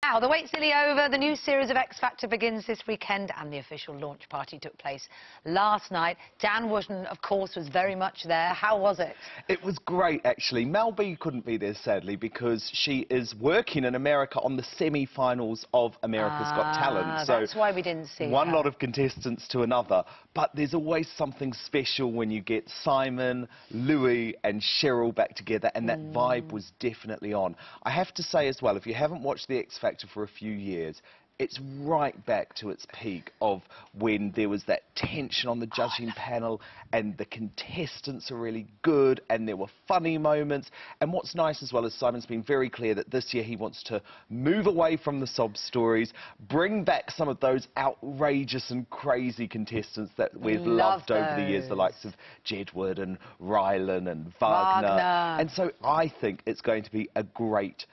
Now, the wait's nearly over. The new series of X Factor begins this weekend and the official launch party took place last night. Dan Wootton, of course, was very much there. How was it? It was great, actually. Mel B couldn't be there, sadly, because she is working in America on the semi-finals of America's Got Talent. So that's why we didn't see one lot of contestants to another. But there's always something special when you get Simon, Louis and Cheryl back together, and that vibe was definitely on. I have to say as well, if you haven't watched the X Factor for a few years, it's right back to its peak of when there was that tension on the judging panel and the contestants are really good and there were funny moments. And what's nice as well is Simon's been very clear that this year he wants to move away from the sob stories, bring back some of those outrageous and crazy contestants that we've loved over the years, the likes of Jedward and Rylan and Wagner. And so I think it's going to be a great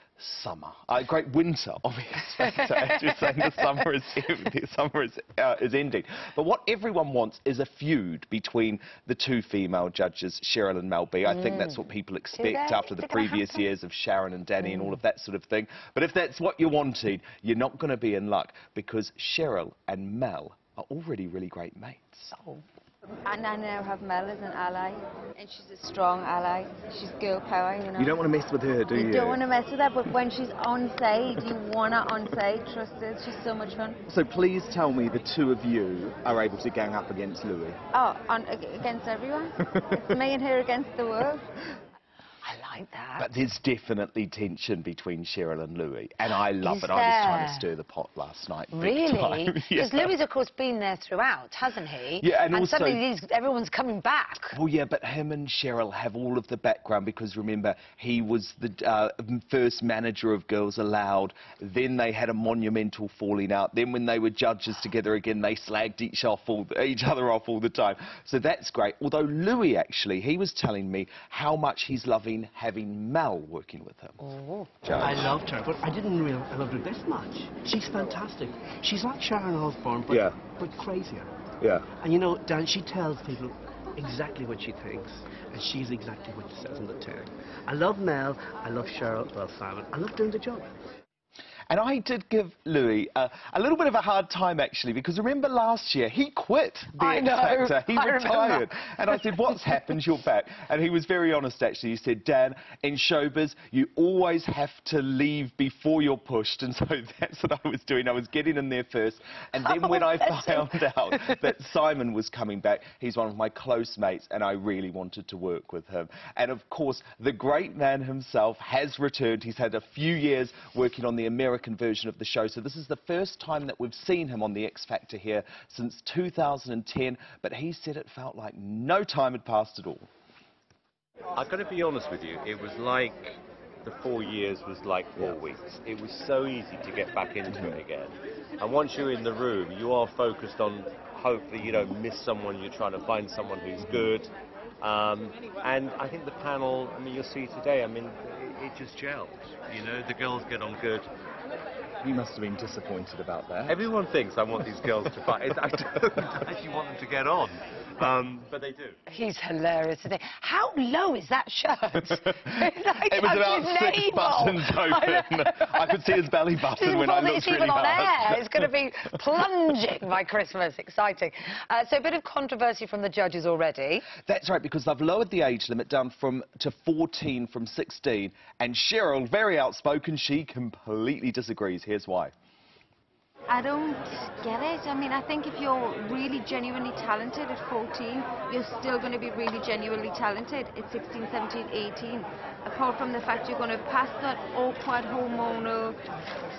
summer, a great winter, obviously. So as you're saying, the summer is ending. But what everyone wants is a feud between the two female judges, Cheryl and Mel B. I think that's what people expect after the previous years of Sharon and Danny and all of that sort of thing. But if that's what you're wanting, you're not going to be in luck, because Cheryl and Mel are already really great mates. And I now have Mel as an ally, and she's a strong ally. She's girl power, you know. You don't want to mess with her, do you? You don't want to mess with her, but when she's on side, you want her on side. Trust her, she's so much fun. So please tell me the two of you are able to gang up against Louis. Oh, against everyone. It's me and her against the world. I like that. But there's definitely tension between Cheryl and Louis, and I love it. I was trying to stir the pot last night. Really? Because Louis, of course, been there throughout, hasn't he? Yeah, and also suddenly everyone's coming back. Well, yeah, but him and Cheryl have all of the background, because remember, he was the first manager of Girls Aloud. Then they had a monumental falling out. Then when they were judges together again, they slagged each other off all the time. So that's great. Although Louis, actually, he was telling me how much he's loving having Mel working with him. I loved her, but I didn't realize I loved her this much. She's fantastic. She's like Sharon Osbourne, but crazier. Yeah. And you know, Dan, she tells people exactly what she thinks, and she's exactly what she says on the tin. I love Mel, I love Cheryl, well, Simon. I love doing the job. And I did give Louis a little bit of a hard time, actually, because remember last year, he quit the X Factor. He retired. And I said, what's happened? You're back. And he was very honest, actually. He said, Dan, in showbiz, you always have to leave before you're pushed. And so that's what I was doing. I was getting in there first. And then when I found out that Simon was coming back, he's one of my close mates, and I really wanted to work with him. And, of course, the great man himself has returned. He's had a few years working on the American version of the show, so this is the first time that we've seen him on the X Factor here since 2010, but he said it felt like no time had passed at all. I've got to be honest with you, it was like the 4 years was like 4 weeks. It was so easy to get back into it again, and once you're in the room, you are focused on hopefully you don't miss someone, you're trying to find someone who's good. And I think the panel, I mean, you'll see today, I mean, it just gelled. You know, the girls get on good. You must have been disappointed about that. Everyone thinks I want these girls to fight. I don't actually want them to get on, but they do. He's hilarious, isn't he? How low is that shirt? It was about 6 buttons open. I could see his belly button when I looked really hard. It's going to be plunging by Christmas. Exciting. So a bit of controversy from the judges already. That's right, because they've lowered the age limit down to 14 from 16. And Cheryl, very outspoken, she completely disagrees. Here's why. I don't get it. I mean, I think if you're really genuinely talented at 14, you're still going to be really genuinely talented at 16, 17, 18. Apart from the fact you're going to pass that awkward hormonal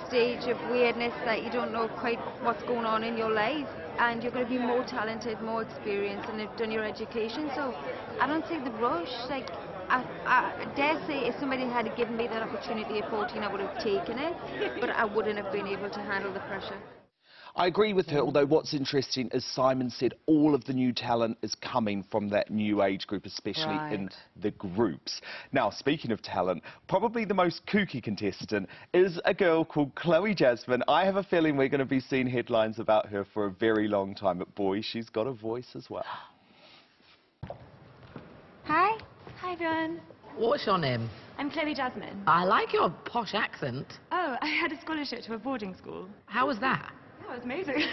stage of weirdness that you don't know quite what's going on in your life, and you're going to be more talented, more experienced, and have done your education. So I don't see the rush. Like, I dare say if somebody had given me that opportunity at 14, I would have taken it, but I wouldn't have been able to handle the pressure. I agree with her, although what's interesting is Simon said all of the new talent is coming from that new age group, especially in the groups. Now, speaking of talent, probably the most kooky contestant is a girl called Chloe Jasmine. I have a feeling we're going to be seeing headlines about her for a very long time, but boy, she's got a voice as well. Hi. Hi, everyone. What's your name? I'm Chloe Jasmine. I like your posh accent. Oh, I had a scholarship to a boarding school. How was that? That was amazing.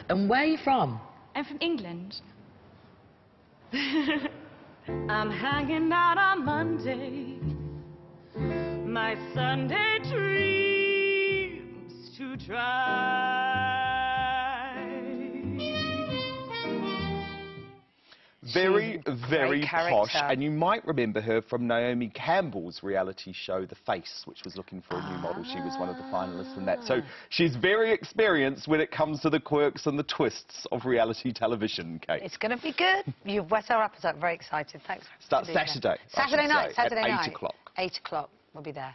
And where are you from? I'm from England. I'm hanging out on Monday. My Sunday dreams to try. Very, very posh, character. and you might remember her from Naomi Campbell's reality show The Face, which was looking for a new model. She was one of the finalists in that. So she's very experienced when it comes to the quirks and the twists of reality television, Kate. It's going to be good. You've whet our appetite. Very excited. Thanks. Starts Saturday. Saturday night. At 8 o'clock. 8 o'clock. We'll be there.